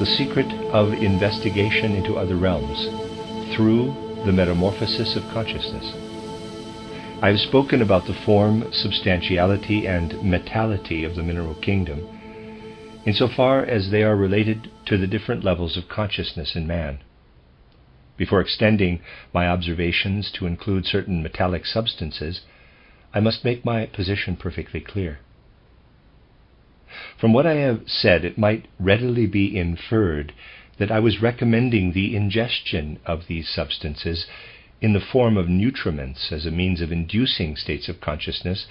the secret of investigation into other realms through the metamorphosis of consciousness. I have spoken about the form, substantiality, and metality of the mineral kingdom, insofar as they are related to the different levels of consciousness in man. Before extending my observations to include certain metallic substances, I must make my position perfectly clear. From what I have said, it might readily be inferred that I was recommending the ingestion of these substances in the form of nutriments as a means of inducing states of consciousness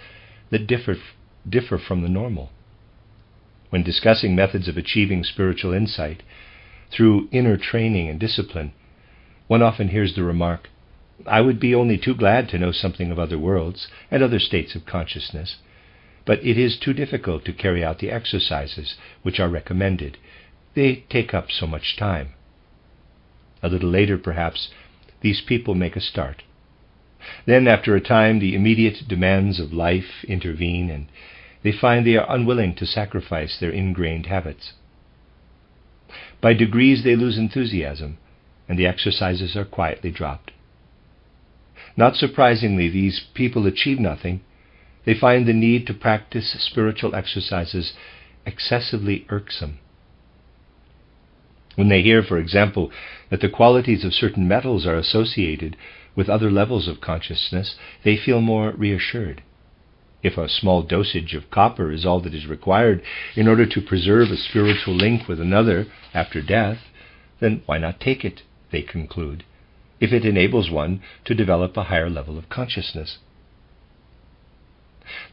that differ from the normal. When discussing methods of achieving spiritual insight through inner training and discipline, one often hears the remark, "I would be only too glad to know something of other worlds and other states of consciousness, but it is too difficult to carry out the exercises which are recommended. They take up so much time." A little later, perhaps, these people make a start. Then, after a time, the immediate demands of life intervene, and they find they are unwilling to sacrifice their ingrained habits. By degrees they lose enthusiasm, and the exercises are quietly dropped. Not surprisingly, these people achieve nothing. They find the need to practice spiritual exercises excessively irksome. When they hear, for example, that the qualities of certain metals are associated with other levels of consciousness, they feel more reassured. If a small dosage of copper is all that is required in order to preserve a spiritual link with another after death, then why not take it, they conclude, if it enables one to develop a higher level of consciousness.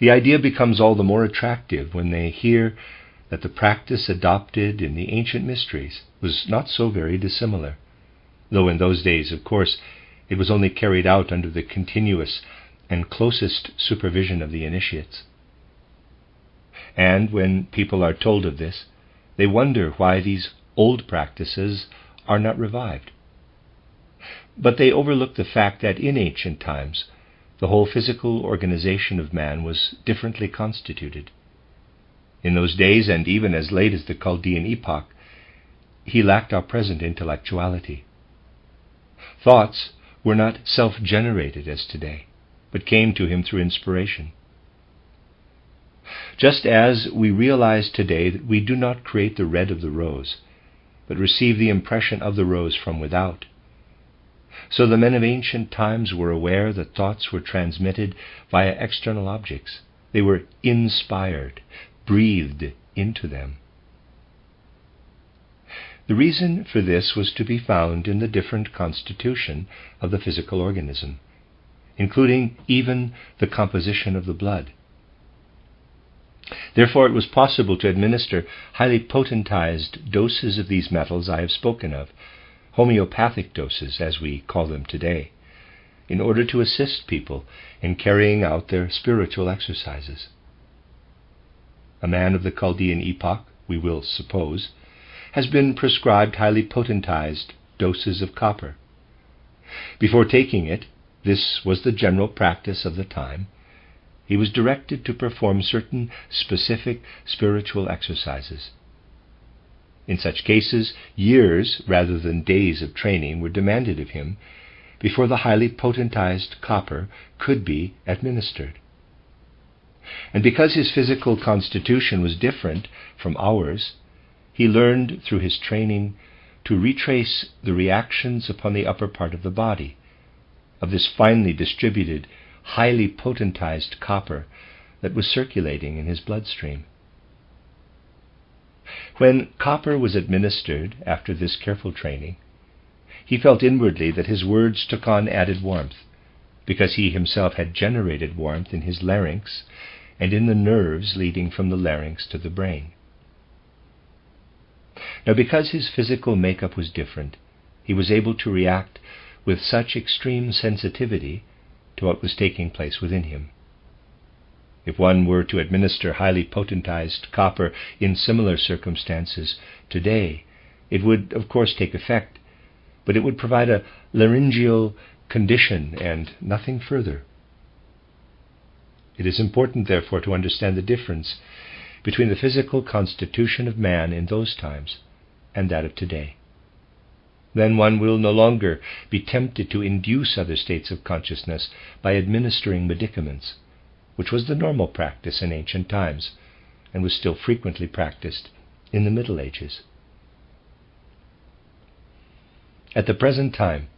The idea becomes all the more attractive when they hear that the practice adopted in the ancient mysteries was not so very dissimilar, though in those days, of course, it was only carried out under the continuous and closest supervision of the initiates. And when people are told of this, they wonder why these old practices are not revived. But they overlook the fact that in ancient times, the whole physical organization of man was differently constituted. In those days, and even as late as the Chaldean epoch, he lacked our present intellectuality. Thoughts were not self-generated as today, but came to him through inspiration. Just as we realize today that we do not create the red of the rose, but receive the impression of the rose from without, so the men of ancient times were aware that thoughts were transmitted via external objects. They were inspired, breathed into them. The reason for this was to be found in the different constitution of the physical organism, including even the composition of the blood. Therefore, it was possible to administer highly potentized doses of these metals I have spoken of, homeopathic doses, as we call them today, in order to assist people in carrying out their spiritual exercises. A man of the Chaldean epoch, we will suppose, has been prescribed highly potentized doses of copper. Before taking it, this was the general practice of the time, he was directed to perform certain specific spiritual exercises. In such cases, years rather than days of training were demanded of him before the highly potentized copper could be administered. And because his physical constitution was different from ours, he learned through his training to retrace the reactions upon the upper part of the body of this finely distributed, highly potentized copper that was circulating in his bloodstream. When copper was administered after this careful training, he felt inwardly that his words took on added warmth, because he himself had generated warmth in his larynx and in the nerves leading from the larynx to the brain. Now, because his physical makeup was different, he was able to react with such extreme sensitivity to what was taking place within him. If one were to administer highly potentized copper in similar circumstances today, it would, of course, take effect, but it would provide a laryngeal condition and nothing further. It is important, therefore, to understand the difference between the physical constitution of man in those times and that of today. Then one will no longer be tempted to induce other states of consciousness by administering medicaments, which was the normal practice in ancient times, and was still frequently practiced in the Middle Ages. At the present time,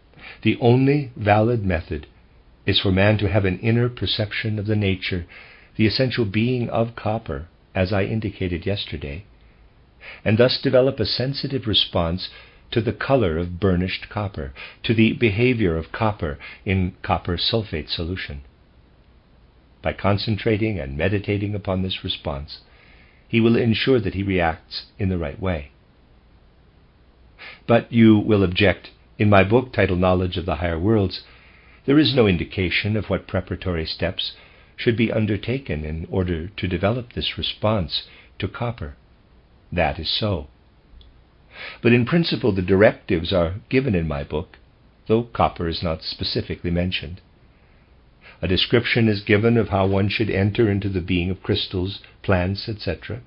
the only valid method is for man to have an inner perception of the nature, the essential being of copper, as I indicated yesterday, and thus develop a sensitive response to the color of burnished copper, to the behavior of copper in copper sulfate solution. By concentrating and meditating upon this response, he will ensure that he reacts in the right way. But you will object, in my book titled Knowledge of the Higher Worlds, there is no indication of what preparatory steps should be undertaken in order to develop this response to copper. That is so. But in principle the directives are given in my book, though copper is not specifically mentioned. A description is given of how one should enter into the being of crystals, plants, etc.,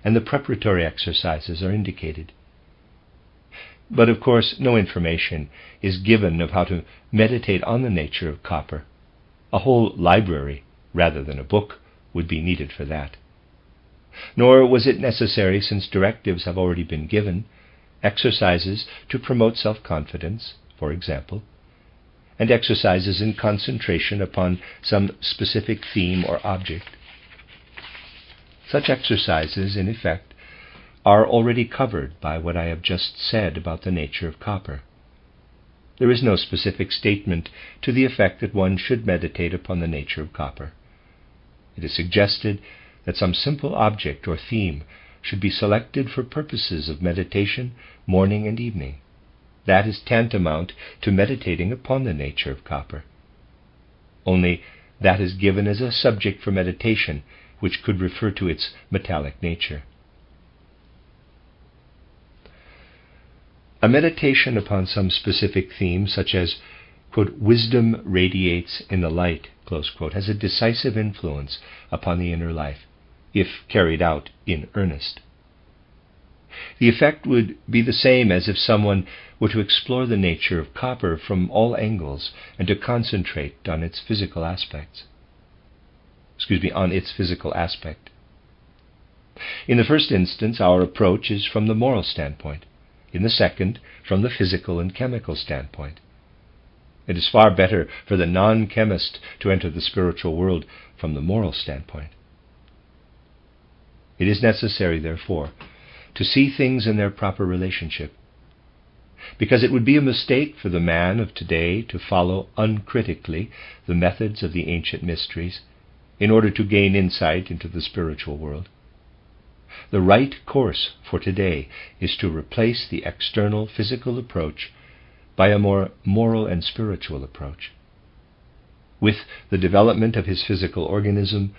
and the preparatory exercises are indicated. But of course no information is given of how to meditate on the nature of copper. A whole library, rather than a book, would be needed for that. Nor was it necessary, since directives have already been given, exercises to promote self-confidence, for example, and exercises in concentration upon some specific theme or object. Such exercises, in effect, are already covered by what I have just said about the nature of copper. There is no specific statement to the effect that one should meditate upon the nature of copper. It is suggested that some simple object or theme should be selected for purposes of meditation morning and evening. That is tantamount to meditating upon the nature of copper. Only that is given as a subject for meditation, which could refer to its metallic nature. A meditation upon some specific theme, such as, quote, wisdom radiates in the light, close quote, has a decisive influence upon the inner life, if carried out in earnest. The effect would be the same as if someone were to explore the nature of copper from all angles and to concentrate on its physical aspects. On its physical aspect. In the first instance, our approach is from the moral standpoint. In the second, from the physical and chemical standpoint. It is far better for the non-chemist to enter the spiritual world from the moral standpoint. It is necessary, therefore, to see things in their proper relationship, because it would be a mistake for the man of today to follow uncritically the methods of the ancient mysteries in order to gain insight into the spiritual world. The right course for today is to replace the external physical approach by a more moral and spiritual approach. With the development of his physical organism,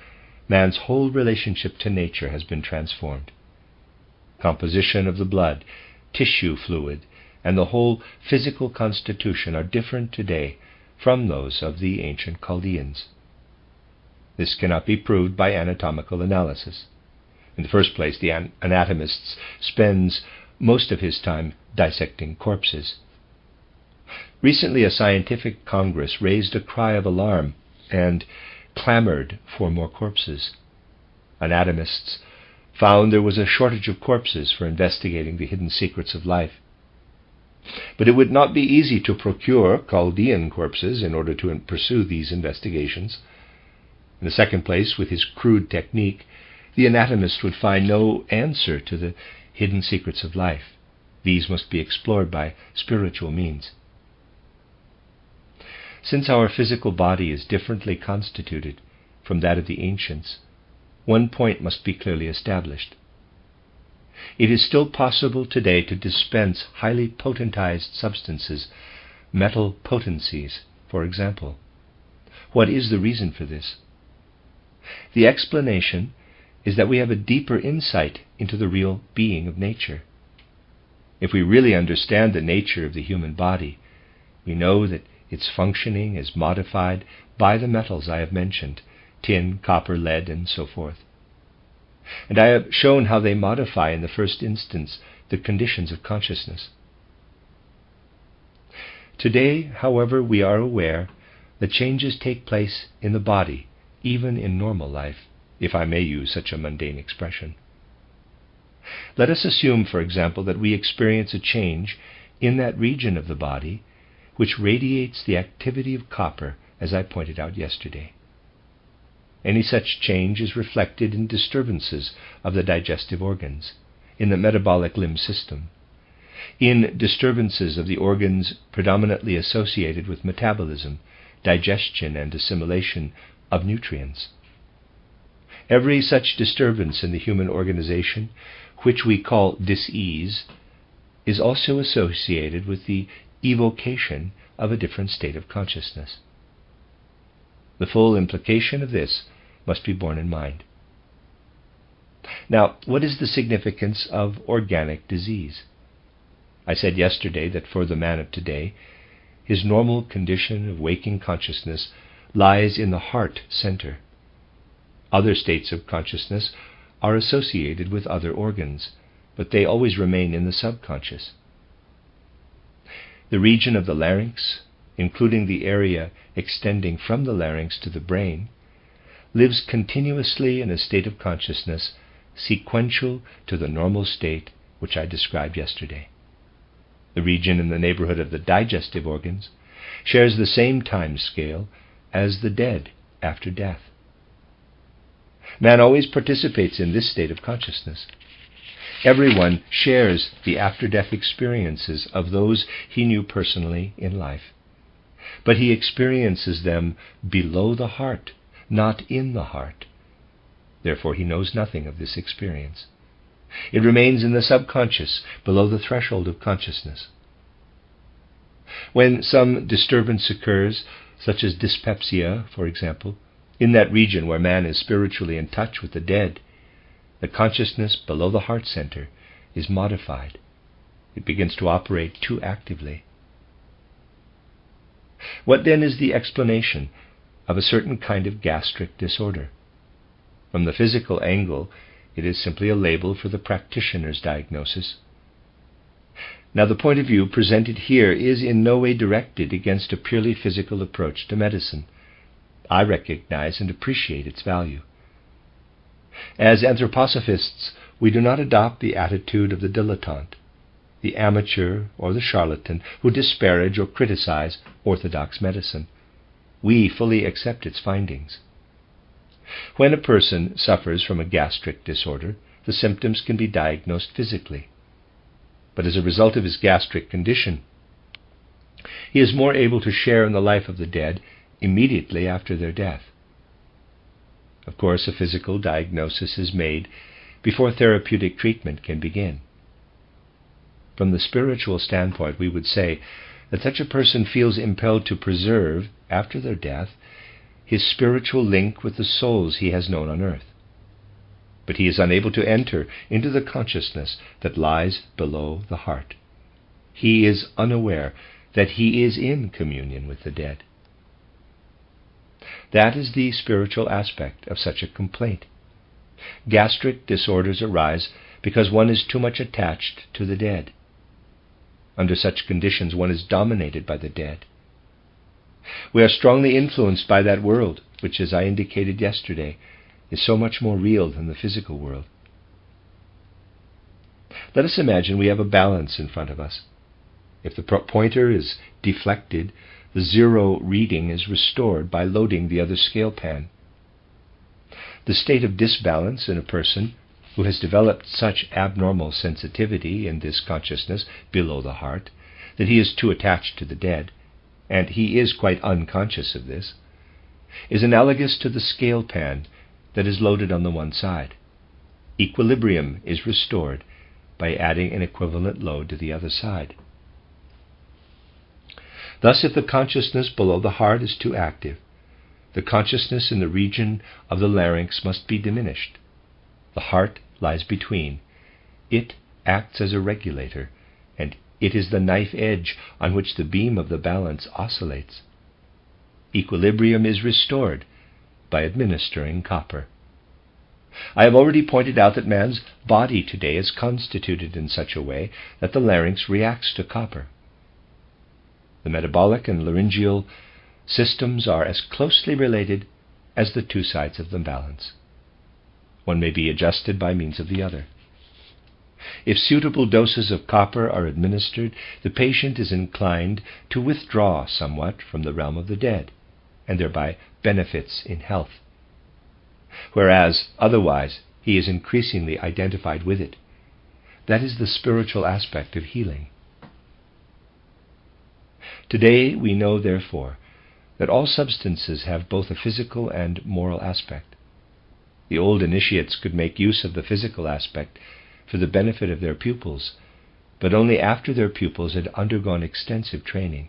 man's whole relationship to nature has been transformed. Composition of the blood, tissue fluid, and the whole physical constitution are different today from those of the ancient Chaldeans. This cannot be proved by anatomical analysis. In the first place, the anatomist spends most of his time dissecting corpses. Recently, a scientific congress raised a cry of alarm and clamored for more corpses. Anatomists found there was a shortage of corpses for investigating the hidden secrets of life. But it would not be easy to procure Chaldean corpses in order to pursue these investigations. In the second place, with his crude technique, the anatomist would find no answer to the hidden secrets of life. These must be explored by spiritual means. Since our physical body is differently constituted from that of the ancients, one point must be clearly established. It is still possible today to dispense highly potentized substances, metal potencies, for example. What is the reason for this? The explanation is that we have a deeper insight into the real being of nature. If we really understand the nature of the human body, we know that its functioning is modified by the metals I have mentioned, tin, copper, lead, and so forth. And I have shown how they modify in the first instance the conditions of consciousness. Today, however, we are aware that changes take place in the body, even in normal life, if I may use such a mundane expression. Let us assume, for example, that we experience a change in that region of the body which radiates the activity of copper, as I pointed out yesterday. Any such change is reflected in disturbances of the digestive organs, in the metabolic limb system, in disturbances of the organs predominantly associated with metabolism, digestion, and assimilation of nutrients. Every such disturbance in the human organization, which we call dis-ease, is also associated with the evocation of a different state of consciousness. The full implication of this must be borne in mind. Now, what is the significance of organic disease? I said yesterday that for the man of today, his normal condition of waking consciousness lies in the heart center. Other states of consciousness are associated with other organs, but they always remain in the subconscious. The region of the larynx, including the area extending from the larynx to the brain, lives continuously in a state of consciousness sequential to the normal state which I described yesterday. The region in the neighborhood of the digestive organs shares the same time scale as the dead after death. Man always participates in this state of consciousness. Everyone shares the after-death experiences of those he knew personally in life, but he experiences them below the heart, not in the heart. Therefore he knows nothing of this experience. It remains in the subconscious, below the threshold of consciousness. When some disturbance occurs, such as dyspepsia, for example, in that region where man is spiritually in touch with the dead, the consciousness below the heart center is modified. It begins to operate too actively. What then is the explanation of a certain kind of gastric disorder? From the physical angle, it is simply a label for the practitioner's diagnosis. Now, the point of view presented here is in no way directed against a purely physical approach to medicine. I recognize and appreciate its value. As anthroposophists, we do not adopt the attitude of the dilettante, the amateur or the charlatan who disparage or criticize orthodox medicine. We fully accept its findings. When a person suffers from a gastric disorder, the symptoms can be diagnosed physically. But as a result of his gastric condition, he is more able to share in the life of the dead immediately after their death. Of course, a physical diagnosis is made before therapeutic treatment can begin. From the spiritual standpoint, we would say that such a person feels impelled to preserve, after their death, his spiritual link with the souls he has known on earth. But he is unable to enter into the consciousness that lies below the heart. He is unaware that he is in communion with the dead. That is the spiritual aspect of such a complaint. Gastric disorders arise because one is too much attached to the dead. Under such conditions, one is dominated by the dead. We are strongly influenced by that world, which, as I indicated yesterday, is so much more real than the physical world. Let us imagine we have a balance in front of us. If the pointer is deflected, the zero reading is restored by loading the other scale pan. The state of disbalance in a person who has developed such abnormal sensitivity in this consciousness below the heart that he is too attached to the dead, and he is quite unconscious of this, is analogous to the scale pan that is loaded on the one side. Equilibrium is restored by adding an equivalent load to the other side. Thus, if the consciousness below the heart is too active, the consciousness in the region of the larynx must be diminished. The heart lies between. It acts as a regulator, and it is the knife edge on which the beam of the balance oscillates. Equilibrium is restored by administering copper. I have already pointed out that man's body today is constituted in such a way that the larynx reacts to copper. The metabolic and laryngeal systems are as closely related as the two sides of the balance. One may be adjusted by means of the other. If suitable doses of copper are administered, the patient is inclined to withdraw somewhat from the realm of the dead, and thereby benefits in health. Whereas otherwise he is increasingly identified with it. That is the spiritual aspect of healing. Today we know, therefore, that all substances have both a physical and moral aspect. The old initiates could make use of the physical aspect for the benefit of their pupils, but only after their pupils had undergone extensive training.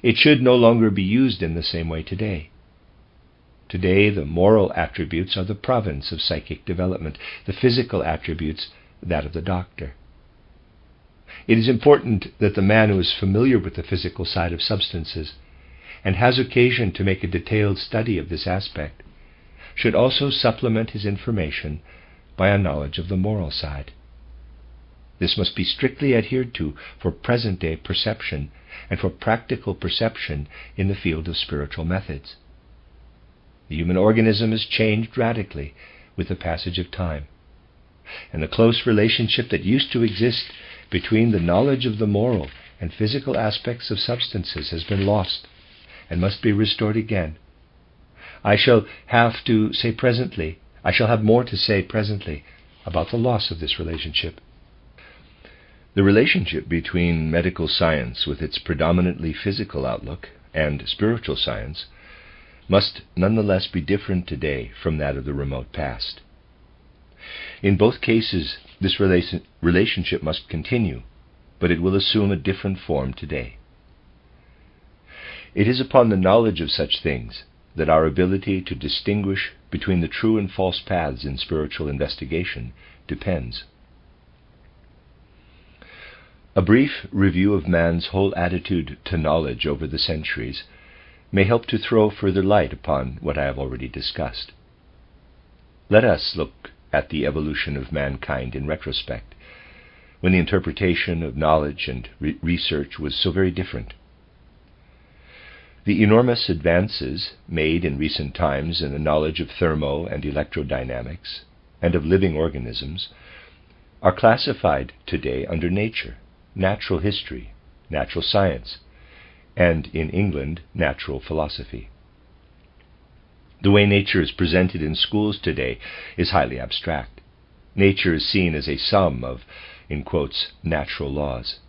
It should no longer be used in the same way today. Today, the moral attributes are the province of psychic development, the physical attributes that of the doctor. It is important that the man who is familiar with the physical side of substances and has occasion to make a detailed study of this aspect should also supplement his information by a knowledge of the moral side. This must be strictly adhered to for present-day perception and for practical perception in the field of spiritual methods. The human organism has changed radically with the passage of time, and the close relationship that used to exist between the knowledge of the moral and physical aspects of substances has been lost and must be restored again. I shall have more to say presently about the loss of this relationship. The relationship between medical science with its predominantly physical outlook and spiritual science must nonetheless be different today from that of the remote past. In both cases, this relationship must continue, but it will assume a different form today. It is upon the knowledge of such things that our ability to distinguish between the true and false paths in spiritual investigation depends. A brief review of man's whole attitude to knowledge over the centuries may help to throw further light upon what I have already discussed. Let us look at the evolution of mankind in retrospect, when the interpretation of knowledge and research was so very different. The enormous advances made in recent times in the knowledge of thermo and electrodynamics and of living organisms are classified today under nature, natural history, natural science, and in England, natural philosophy. The way nature is presented in schools today is highly abstract. Nature is seen as a sum of, in quotes, natural laws.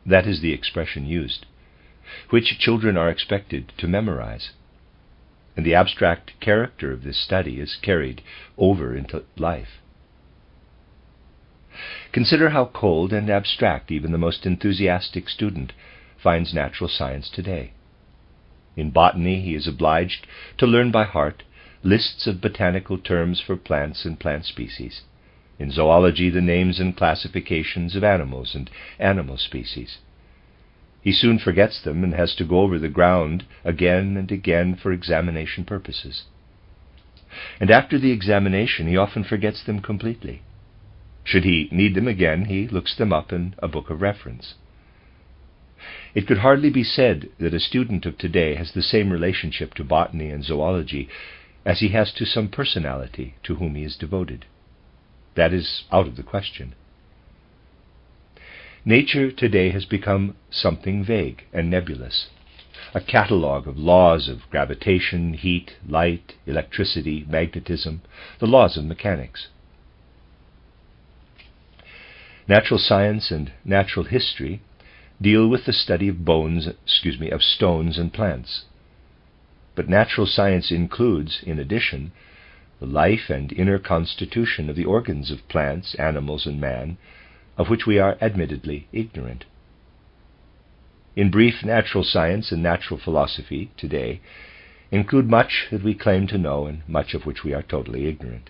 That is the expression used, which children are expected to memorize. And the abstract character of this study is carried over into life. Consider how cold and abstract even the most enthusiastic student finds natural science today. In botany, he is obliged to learn by heart lists of botanical terms for plants and plant species. In zoology, the names and classifications of animals and animal species. He soon forgets them and has to go over the ground again and again for examination purposes. And after the examination, he often forgets them completely. Should he need them again, he looks them up in a book of reference. It could hardly be said that a student of today has the same relationship to botany and zoology as he has to some personality to whom he is devoted. That is out of the question. Nature today has become something vague and nebulous, a catalogue of laws of gravitation, heat, light, electricity, magnetism, the laws of mechanics. Natural science and natural history deal with the study of stones and plants. But natural science includes, in addition, the life and inner constitution of the organs of plants, animals, and man, of which we are admittedly ignorant. In brief, natural science and natural philosophy today include much that we claim to know and much of which we are totally ignorant.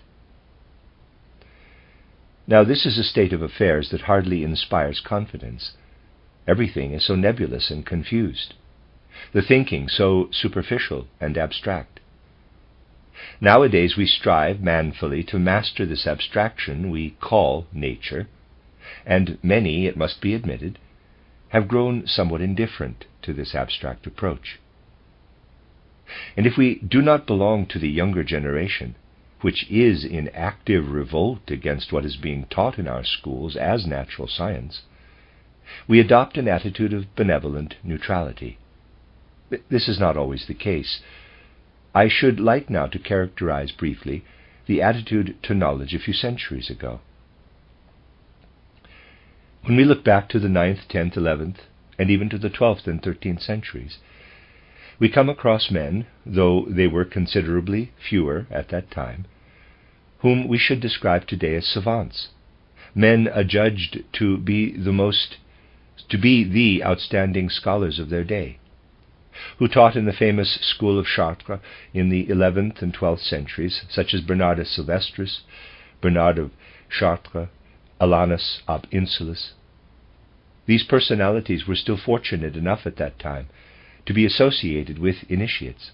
Now, this is a state of affairs that hardly inspires confidence. Everything is so nebulous and confused, the thinking so superficial and abstract. Nowadays we strive manfully to master this abstraction we call nature, and many, it must be admitted, have grown somewhat indifferent to this abstract approach. And if we do not belong to the younger generation, which is in active revolt against what is being taught in our schools as natural science, we adopt an attitude of benevolent neutrality. This is not always the case. I should like now to characterize briefly the attitude to knowledge a few centuries ago. When we look back to the 9th, 10th, 11th, and even to the 12th and 13th centuries, we come across men, though they were considerably fewer at that time, whom we should describe today as savants, men adjudged to be the outstanding scholars of their day, who taught in the famous school of Chartres in the 11th and 12th centuries, such as Bernard of Sylvestris, Bernard of Chartres, Alanus ab Insulis. These personalities were still fortunate enough at that time to be associated with initiates,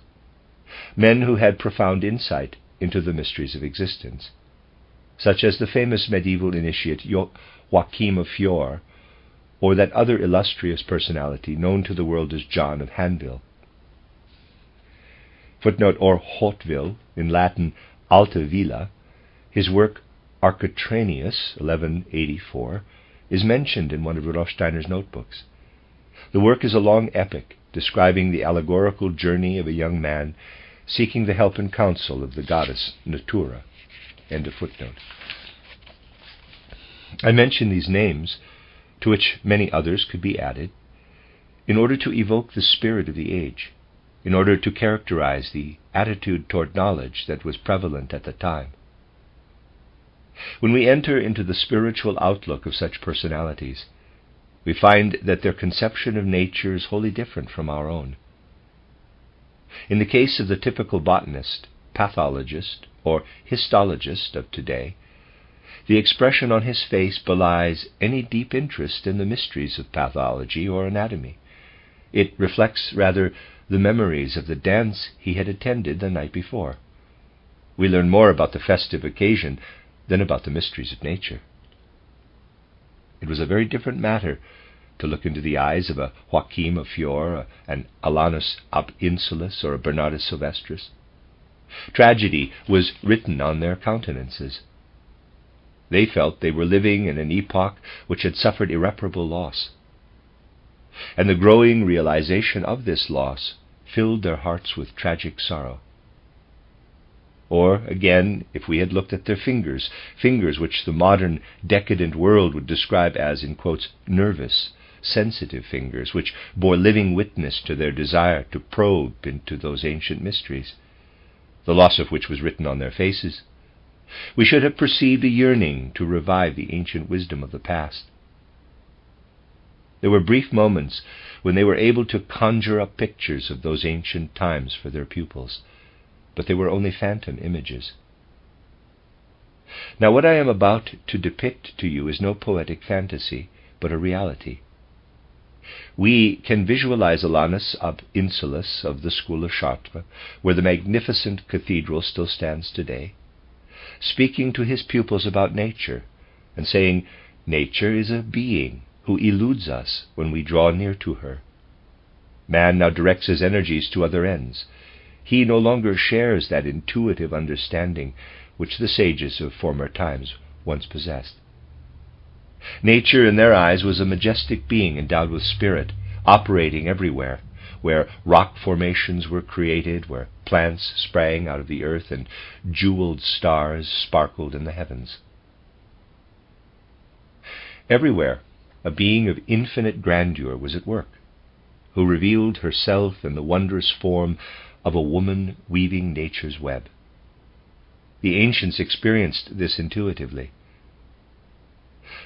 men who had profound insight into the mysteries of existence, such as the famous medieval initiate Joachim of Fior, or that other illustrious personality known to the world as John of Hanville. Footnote, or Hauteville, in Latin Alta Villa, his work Architranius, 1184, is mentioned in one of Rudolf Steiner's notebooks. The work is a long epic describing the allegorical journey of a young man seeking the help and counsel of the goddess Natura. End of footnote. I mention these names, to which many others could be added, in order to evoke the spirit of the age, in order to characterize the attitude toward knowledge that was prevalent at the time. When we enter into the spiritual outlook of such personalities, we find that their conception of nature is wholly different from our own. In the case of the typical botanist, pathologist, or histologist of today, the expression on his face belies any deep interest in the mysteries of pathology or anatomy. It reflects rather the memories of the dance he had attended the night before. We learn more about the festive occasion than about the mysteries of nature. It was a very different matter to look into the eyes of a Joachim of Fior, an Alanus ab Insulis, or a Bernard of Sylvestris. Tragedy was written on their countenances. They felt they were living in an epoch which had suffered irreparable loss, and the growing realization of this loss filled their hearts with tragic sorrow. Or, again, if we had looked at their fingers which the modern decadent world would describe as, in quotes, nervous, sensitive fingers, which bore living witness to their desire to probe into those ancient mysteries, the loss of which was written on their faces, we should have perceived a yearning to revive the ancient wisdom of the past. There were brief moments when they were able to conjure up pictures of those ancient times for their pupils, but they were only phantom images. Now, what I am about to depict to you is no poetic fantasy, but a reality. We can visualize Alanus ab Insulis of the school of Chartres, where the magnificent cathedral still stands today, speaking to his pupils about nature, and saying, nature is a being who eludes us when we draw near to her. Man now directs his energies to other ends. He no longer shares that intuitive understanding which the sages of former times once possessed. Nature, in their eyes, was a majestic being endowed with spirit, operating everywhere, where rock formations were created, where plants sprang out of the earth, and jeweled stars sparkled in the heavens. Everywhere, a being of infinite grandeur was at work, who revealed herself in the wondrous form of a woman weaving nature's web. The ancients experienced this intuitively.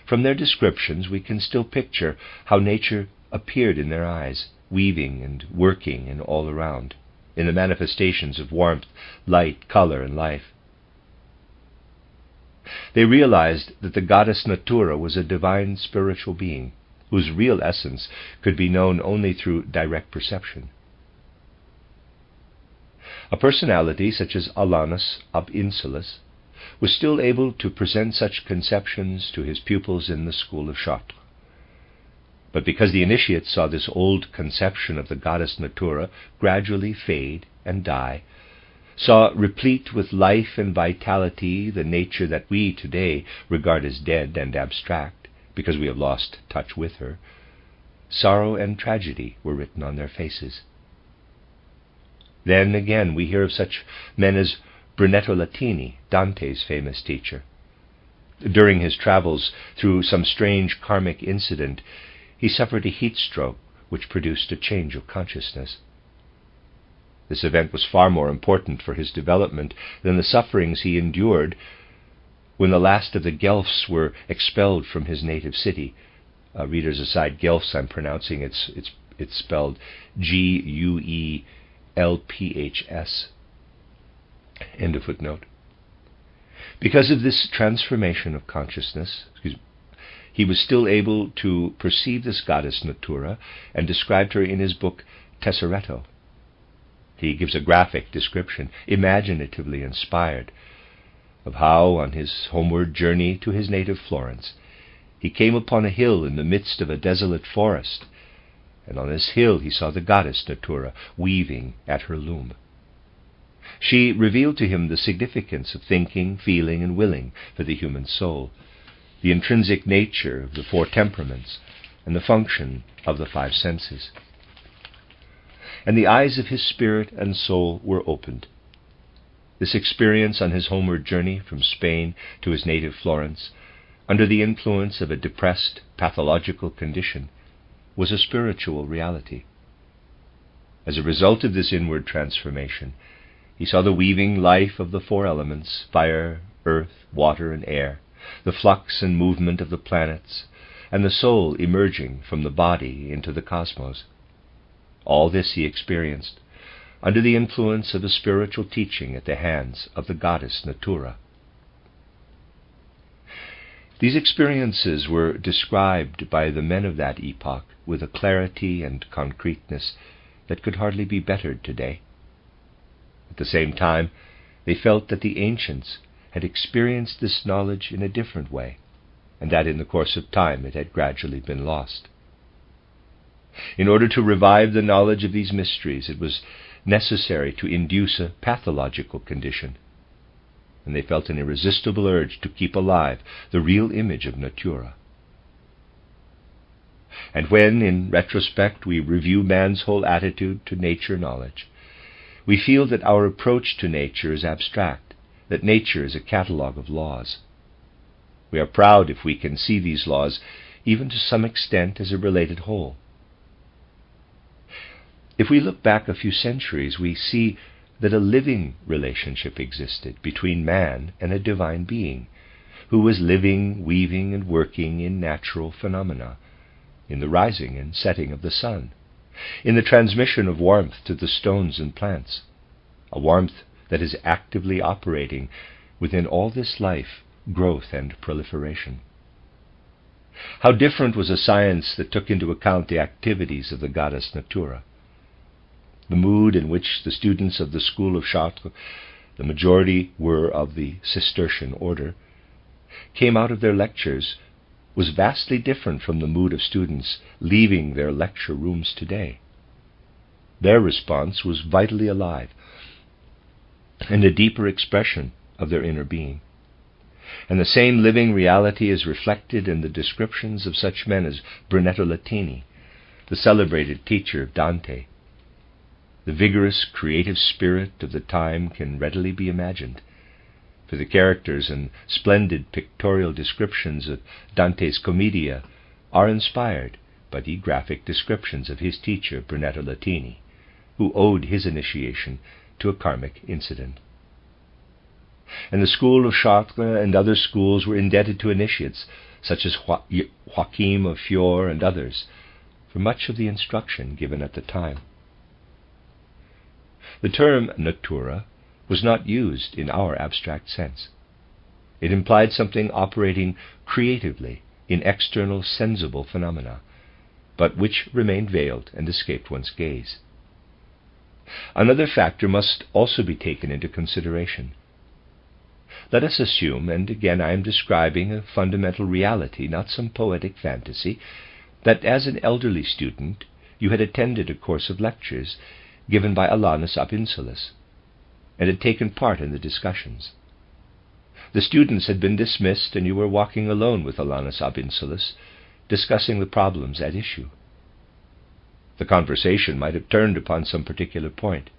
From their descriptions we can still picture how nature appeared in their eyes, weaving and working in all around, in the manifestations of warmth, light, color, and life. They realized that the goddess Natura was a divine spiritual being, whose real essence could be known only through direct perception. A personality such as Alanus ab Insulis was still able to present such conceptions to his pupils in the school of Chartres. But because the initiates saw this old conception of the goddess Natura gradually fade and die, saw replete with life and vitality the nature that we today regard as dead and abstract because we have lost touch with her, sorrow and tragedy were written on their faces. Then again we hear of such men as Brunetto Latini, Dante's famous teacher. During his travels through some strange karmic incident, he suffered a heat stroke which produced a change of consciousness. This event was far more important for his development than the sufferings he endured when the last of the Guelphs were expelled from his native city. Readers aside, Guelphs, I'm pronouncing it's spelled Guelphs. End of footnote. Because of this transformation of consciousness, he was still able to perceive this goddess Natura and described her in his book Tesseretto. He gives a graphic description, imaginatively inspired, of how, on his homeward journey to his native Florence, he came upon a hill in the midst of a desolate forest, and on this hill he saw the goddess Natura weaving at her loom. She revealed to him the significance of thinking, feeling, and willing for the human soul, the intrinsic nature of the four temperaments, and the function of the five senses. And the eyes of his spirit and soul were opened. This experience on his homeward journey from Spain to his native Florence, under the influence of a depressed, pathological condition, was a spiritual reality. As a result of this inward transformation, he saw the weaving life of the four elements, fire, earth, water, and air, the flux and movement of the planets, and the soul emerging from the body into the cosmos. All this he experienced under the influence of a spiritual teaching at the hands of the goddess Natura. These experiences were described by the men of that epoch with a clarity and concreteness that could hardly be bettered today. At the same time, they felt that the ancients had experienced this knowledge in a different way, and that in the course of time it had gradually been lost. In order to revive the knowledge of these mysteries, it was necessary to induce a pathological condition, and they felt an irresistible urge to keep alive the real image of Natura. And when, in retrospect, we review man's whole attitude to nature knowledge, we feel that our approach to nature is abstract, that nature is a catalogue of laws. We are proud if we can see these laws, even to some extent, as a related whole. If we look back a few centuries, we see that a living relationship existed between man and a divine being, who was living, weaving, and working in natural phenomena, in the rising and setting of the sun, in the transmission of warmth to the stones and plants, a warmth that is actively operating within all this life, growth and proliferation. How different was a science that took into account the activities of the goddess Natura. The mood in which the students of the school of Chartres, the majority were of the Cistercian order, came out of their lectures was vastly different from the mood of students leaving their lecture rooms today. Their response was vitally alive and a deeper expression of their inner being. And the same living reality is reflected in the descriptions of such men as Brunetto Latini, the celebrated teacher of Dante. The vigorous, creative spirit of the time can readily be imagined, for the characters and splendid pictorial descriptions of Dante's Commedia are inspired by the graphic descriptions of his teacher Brunetto Latini, who owed his initiation to a karmic incident. And the school of Chartres and other schools were indebted to initiates such as Joachim of Fiore and others for much of the instruction given at the time. The term Natura was not used in our abstract sense. It implied something operating creatively in external sensible phenomena, but which remained veiled and escaped one's gaze. Another factor must also be taken into consideration. Let us assume, and again I am describing a fundamental reality, not some poetic fantasy, that as an elderly student you had attended a course of lectures given by Alanus ab Insulis, and had taken part in the discussions. The students had been dismissed, and you were walking alone with Alanus ab Insulis, discussing the problems at issue. The conversation might have turned upon some particular point.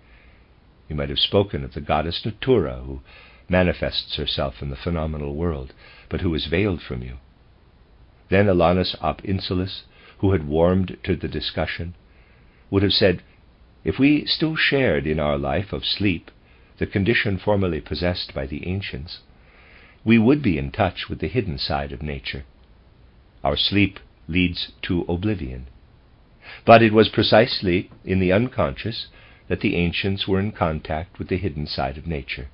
You might have spoken of the goddess Natura, who manifests herself in the phenomenal world, but who is veiled from you. Then Alanus ab Insulis, who had warmed to the discussion, would have said, if we still shared in our life of sleep the condition formerly possessed by the ancients, we would be in touch with the hidden side of nature. Our sleep leads to oblivion. But it was precisely in the unconscious that the ancients were in contact with the hidden side of nature.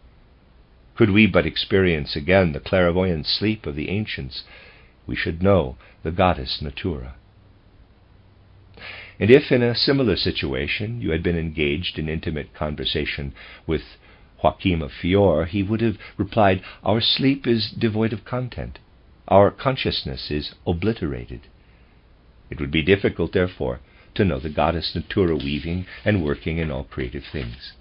Could we but experience again the clairvoyant sleep of the ancients, we should know the goddess Natura. And if in a similar situation you had been engaged in intimate conversation with Joachim of Fiore, he would have replied, our sleep is devoid of content. Our consciousness is obliterated. It would be difficult, therefore, to know the goddess Natura weaving and working in all creative things.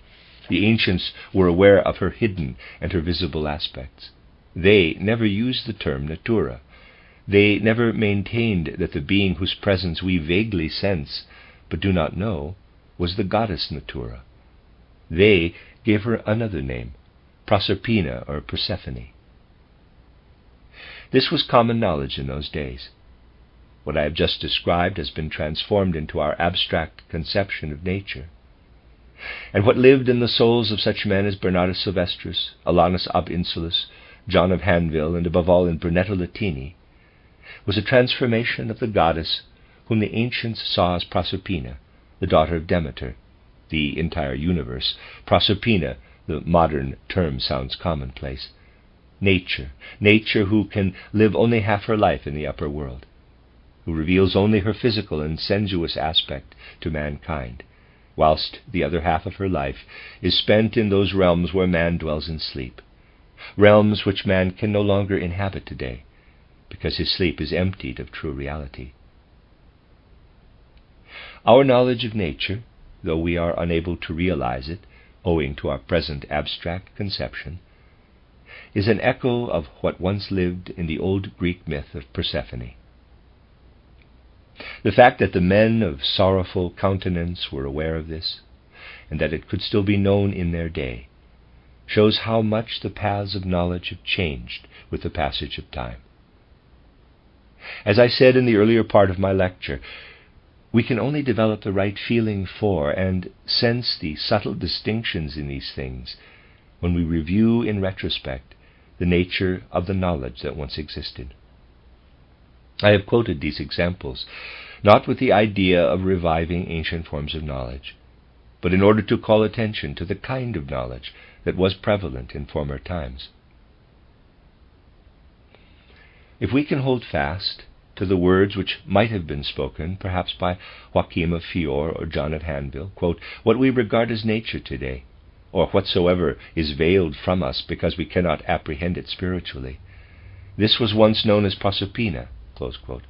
The ancients were aware of her hidden and her visible aspects. They never used the term Natura. They never maintained that the being whose presence we vaguely sense but do not know was the goddess Natura. They gave her another name, Proserpina or Persephone. This was common knowledge in those days. What I have just described has been transformed into our abstract conception of nature. And what lived in the souls of such men as Bernardus Silvestris, Alanus ab Insulis, John of Hanville, and above all in Brunetto Latini, was a transformation of the goddess whom the ancients saw as Proserpina, the daughter of Demeter, the entire universe. Proserpina, the modern term sounds commonplace. Nature who can live only half her life in the upper world, who reveals only her physical and sensuous aspect to mankind, whilst the other half of her life is spent in those realms where man dwells in sleep, realms which man can no longer inhabit today, because his sleep is emptied of true reality. Our knowledge of nature, though we are unable to realize it, owing to our present abstract conception, is an echo of what once lived in the old Greek myth of Persephone. The fact that the men of sorrowful countenance were aware of this, and that it could still be known in their day, shows how much the paths of knowledge have changed with the passage of time. As I said in the earlier part of my lecture, we can only develop the right feeling for and sense the subtle distinctions in these things when we review in retrospect the nature of the knowledge that once existed. I have quoted these examples not with the idea of reviving ancient forms of knowledge, but in order to call attention to the kind of knowledge that was prevalent in former times. If we can hold fast to the words which might have been spoken, perhaps by Joachim of Fiore or John of Hanville, quote, what we regard as nature today, or whatsoever is veiled from us because we cannot apprehend it spiritually, this was once known as Proserpina, close quote.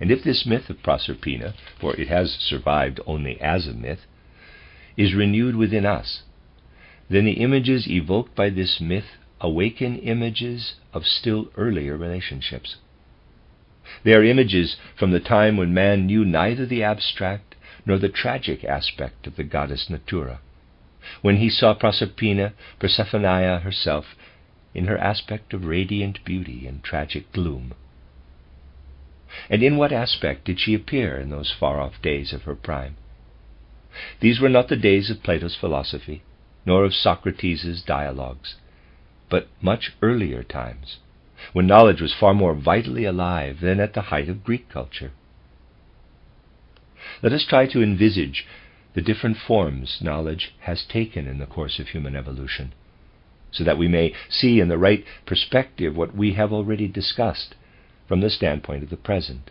And if this myth of Proserpina, for it has survived only as a myth, is renewed within us, then the images evoked by this myth awaken images of still earlier relationships. They are images from the time when man knew neither the abstract nor the tragic aspect of the goddess Natura, when he saw Proserpina, Persephonea herself, in her aspect of radiant beauty and tragic gloom. And in what aspect did she appear in those far-off days of her prime? These were not the days of Plato's philosophy, nor of Socrates' dialogues, but much earlier times, when knowledge was far more vitally alive than at the height of Greek culture. Let us try to envisage the different forms knowledge has taken in the course of human evolution, so that we may see in the right perspective what we have already discussed from the standpoint of the present,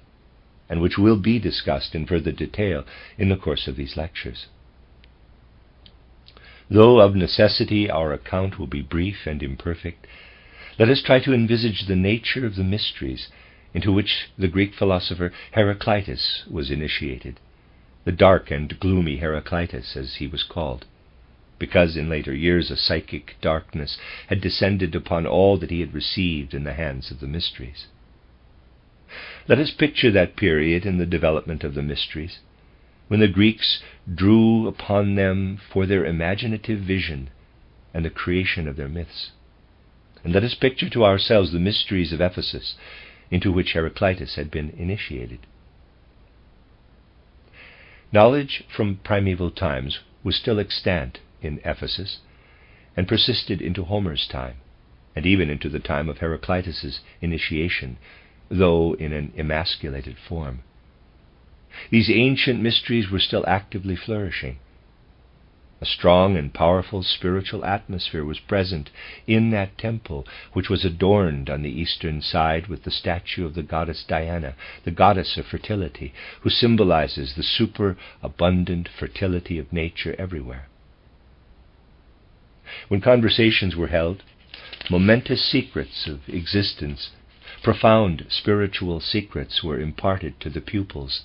and which will be discussed in further detail in the course of these lectures. Though of necessity our account will be brief and imperfect, let us try to envisage the nature of the mysteries into which the Greek philosopher Heraclitus was initiated, the dark and gloomy Heraclitus, as he was called, because in later years a psychic darkness had descended upon all that he had received in the hands of the mysteries. Let us picture that period in the development of the mysteries, when the Greeks drew upon them for their imaginative vision and the creation of their myths. And let us picture to ourselves the mysteries of Ephesus, into which Heraclitus had been initiated. Knowledge from primeval times was still extant in Ephesus, and persisted into Homer's time, and even into the time of Heraclitus's initiation, though in an emasculated form. These ancient mysteries were still actively flourishing. A strong and powerful spiritual atmosphere was present in that temple, which was adorned on the eastern side with the statue of the goddess Diana, the goddess of fertility, who symbolizes the superabundant fertility of nature everywhere. When conversations were held, momentous secrets of existence, profound spiritual secrets, were imparted to the pupils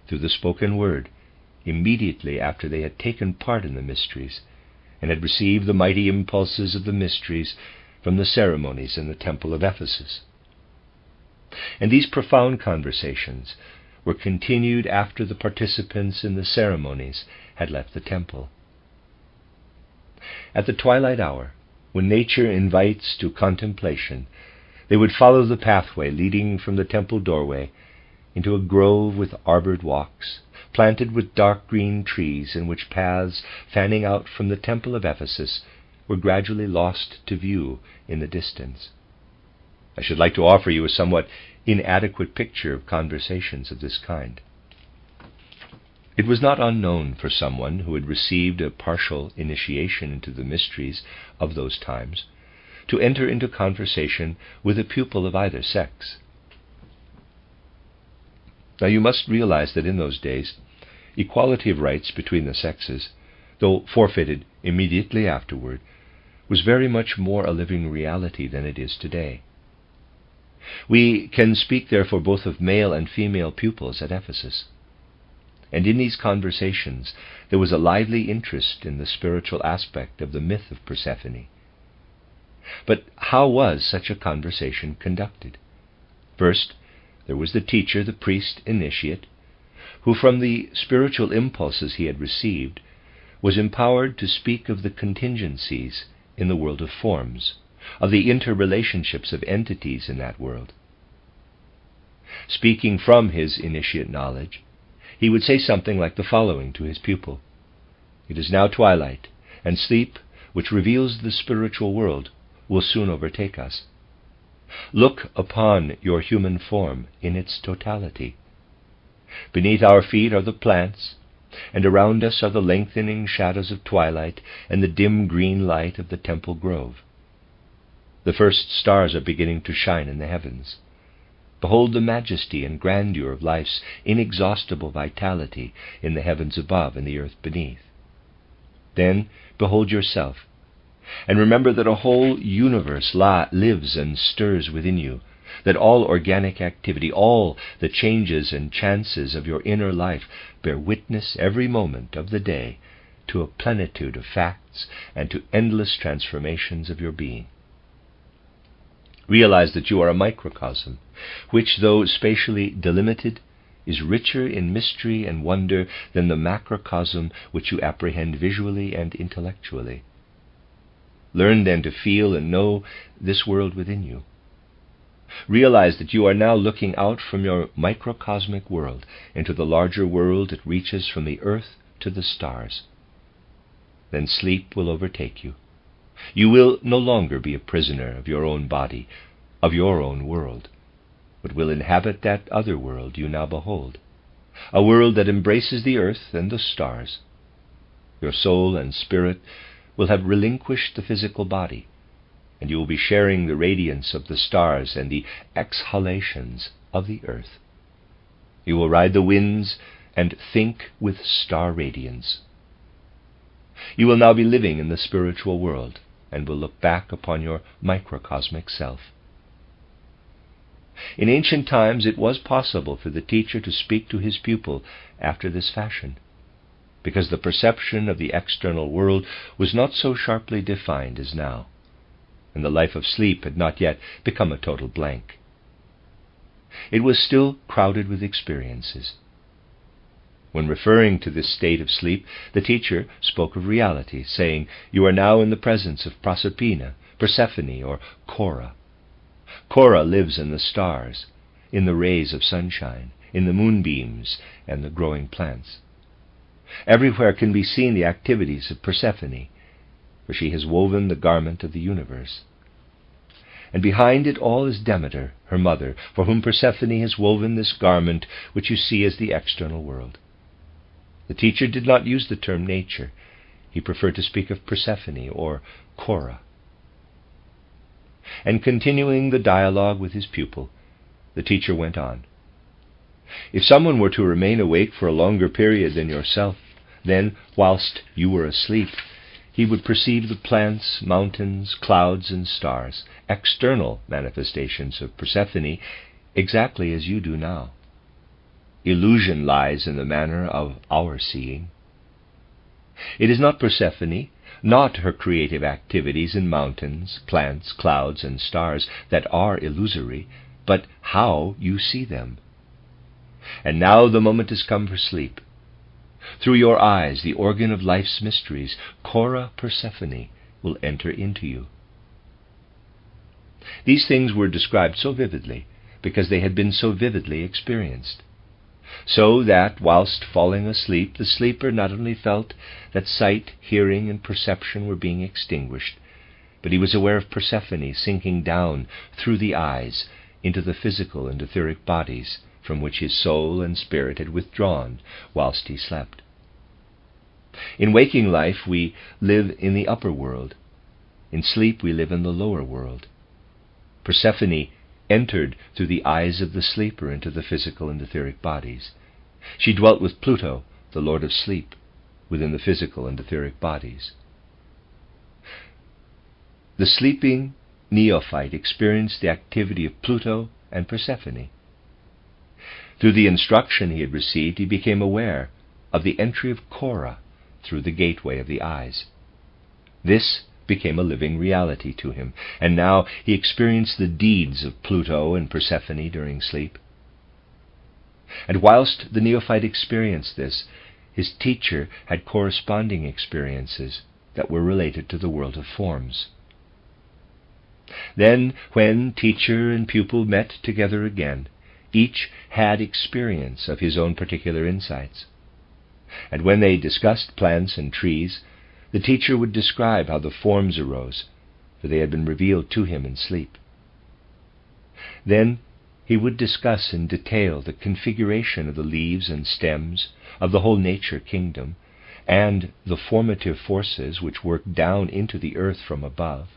through the spoken word immediately after they had taken part in the mysteries and had received the mighty impulses of the mysteries from the ceremonies in the temple of Ephesus. And these profound conversations were continued after the participants in the ceremonies had left the temple. At the twilight hour, when nature invites to contemplation, they would follow the pathway leading from the temple doorway into a grove with arbored walks, planted with dark green trees, in which paths fanning out from the temple of Ephesus were gradually lost to view in the distance. I should like to offer you a somewhat inadequate picture of conversations of this kind. It was not unknown for someone who had received a partial initiation into the mysteries of those times to enter into conversation with a pupil of either sex. Now you must realize that in those days, equality of rights between the sexes, though forfeited immediately afterward, was very much more a living reality than it is today. We can speak therefore both of male and female pupils at Ephesus. And in these conversations there was a lively interest in the spiritual aspect of the myth of Persephone. But how was such a conversation conducted? First, there was the teacher, the priest initiate, who from the spiritual impulses he had received was empowered to speak of the contingencies in the world of forms, of the interrelationships of entities in that world. Speaking from his initiate knowledge, he would say something like the following to his pupil: "It is now twilight, and sleep, which reveals the spiritual world, will soon overtake us. Look upon your human form in its totality. Beneath our feet are the plants, and around us are the lengthening shadows of twilight and the dim green light of the temple grove. The first stars are beginning to shine in the heavens. Behold the majesty and grandeur of life's inexhaustible vitality in the heavens above and the earth beneath. Then behold yourself, and remember that a whole universe lives and stirs within you, that all organic activity, all the changes and chances of your inner life bear witness every moment of the day to a plenitude of facts and to endless transformations of your being. Realize that you are a microcosm, which, though spatially delimited, is richer in mystery and wonder than the macrocosm which you apprehend visually and intellectually. Learn then to feel and know this world within you. Realize that you are now looking out from your microcosmic world into the larger world that reaches from the earth to the stars. Then sleep will overtake you. You will no longer be a prisoner of your own body, of your own world, but will inhabit that other world you now behold, a world that embraces the earth and the stars. Your soul and spirit will have relinquished the physical body, and you will be sharing the radiance of the stars and the exhalations of the earth. You will ride the winds and think with star radiance. You will now be living in the spiritual world, and will look back upon your microcosmic self. In ancient times it was possible for the teacher to speak to his pupil after this fashion, because the perception of the external world was not so sharply defined as now, and the life of sleep had not yet become a total blank. It was still crowded with experiences. When referring to this state of sleep, the teacher spoke of reality, saying, "You are now in the presence of Proserpina, Persephone, or Cora. Cora lives in the stars, in the rays of sunshine, in the moonbeams, and the growing plants. Everywhere can be seen the activities of Persephone, for she has woven the garment of the universe. And behind it all is Demeter, her mother, for whom Persephone has woven this garment which you see as the external world." The teacher did not use the term nature. He preferred to speak of Persephone, or Cora. And continuing the dialogue with his pupil, the teacher went on. "If someone were to remain awake for a longer period than yourself, then, whilst you were asleep, he would perceive the plants, mountains, clouds, and stars, external manifestations of Persephone, exactly as you do now. Illusion lies in the manner of our seeing. It is not Persephone, not her creative activities in mountains, plants, clouds, and stars that are illusory, but how you see them. And now the moment has come for sleep. Through your eyes, the organ of life's mysteries, Cora Persephone, will enter into you." These things were described so vividly because they had been so vividly experienced, so that, whilst falling asleep, the sleeper not only felt that sight, hearing, and perception were being extinguished, but he was aware of Persephone sinking down through the eyes into the physical and etheric bodies from which his soul and spirit had withdrawn whilst he slept. In waking life we live in the upper world. In sleep we live in the lower world. Persephone entered through the eyes of the sleeper into the physical and etheric bodies. She dwelt with Pluto, the lord of sleep, within the physical and etheric bodies. The sleeping neophyte experienced the activity of Pluto and Persephone. Through the instruction he had received, he became aware of the entry of Cora through the gateway of the eyes. This became a living reality to him, and now he experienced the deeds of Pluto and Persephone during sleep. And whilst the neophyte experienced this, his teacher had corresponding experiences that were related to the world of forms. Then, when teacher and pupil met together again, each had experience of his own particular insights. And when they discussed plants and trees, the teacher would describe how the forms arose, for they had been revealed to him in sleep. Then he would discuss in detail the configuration of the leaves and stems of the whole nature kingdom, and the formative forces which worked down into the earth from above.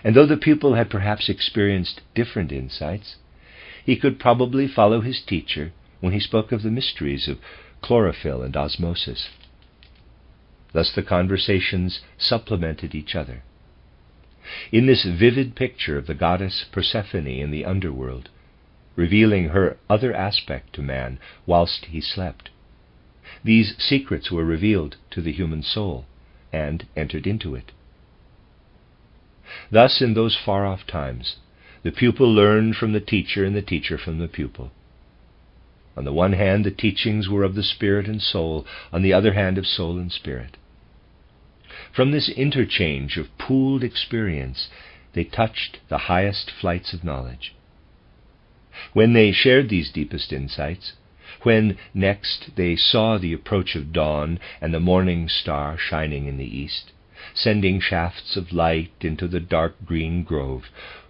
And though the pupil had perhaps experienced different insights, he could probably follow his teacher when he spoke of the mysteries of chlorophyll and osmosis. Thus the conversations supplemented each other. In this vivid picture of the goddess Persephone in the underworld, revealing her other aspect to man whilst he slept, these secrets were revealed to the human soul and entered into it. Thus, in those far-off times, the pupil learned from the teacher and the teacher from the pupil. On the one hand, the teachings were of the spirit and soul, on the other hand, of soul and spirit. From this interchange of pooled experience, they touched the highest flights of knowledge. When they shared these deepest insights, when next they saw the approach of dawn and the morning star shining in the east, sending shafts of light into the dark green grove,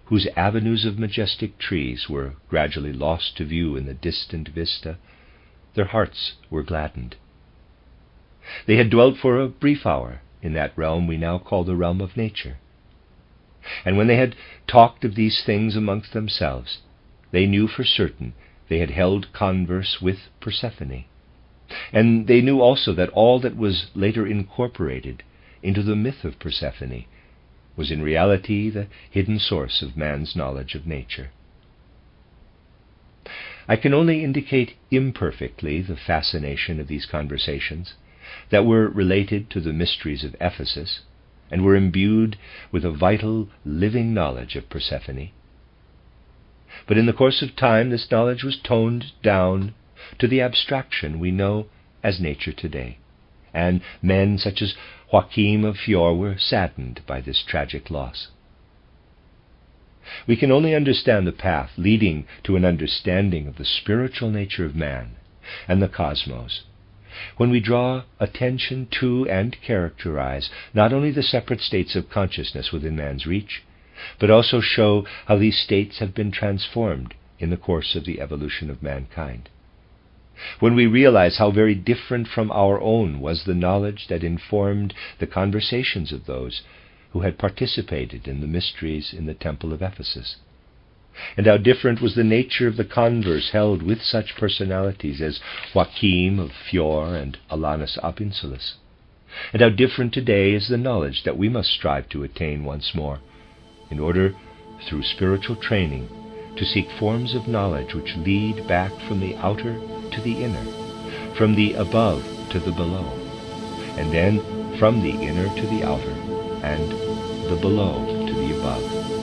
whose avenues of majestic trees were gradually lost to view in the distant vista, their hearts were gladdened. They had dwelt for a brief hour in that realm we now call the realm of nature. And when they had talked of these things amongst themselves, they knew for certain they had held converse with Persephone. And they knew also that all that was later incorporated into the myth of Persephone was in reality the hidden source of man's knowledge of nature. I can only indicate imperfectly the fascination of these conversations that were related to the mysteries of Ephesus and were imbued with a vital, living knowledge of Persephone. But in the course of time, this knowledge was toned down to the abstraction we know as nature today, and men such as Joachim of Fior were saddened by this tragic loss. We can only understand the path leading to an understanding of the spiritual nature of man and the cosmos when we draw attention to and characterize not only the separate states of consciousness within man's reach, but also show how these states have been transformed in the course of the evolution of mankind. When we realize how very different from our own was the knowledge that informed the conversations of those who had participated in the mysteries in the temple of Ephesus, and how different was the nature of the converse held with such personalities as Joachim of Fior and Alanus ab Insulis, and how different today is the knowledge that we must strive to attain once more, in order, through spiritual training, to seek forms of knowledge which lead back from the outer to the inner, from the above to the below, and then from the inner to the outer, and the below to the above.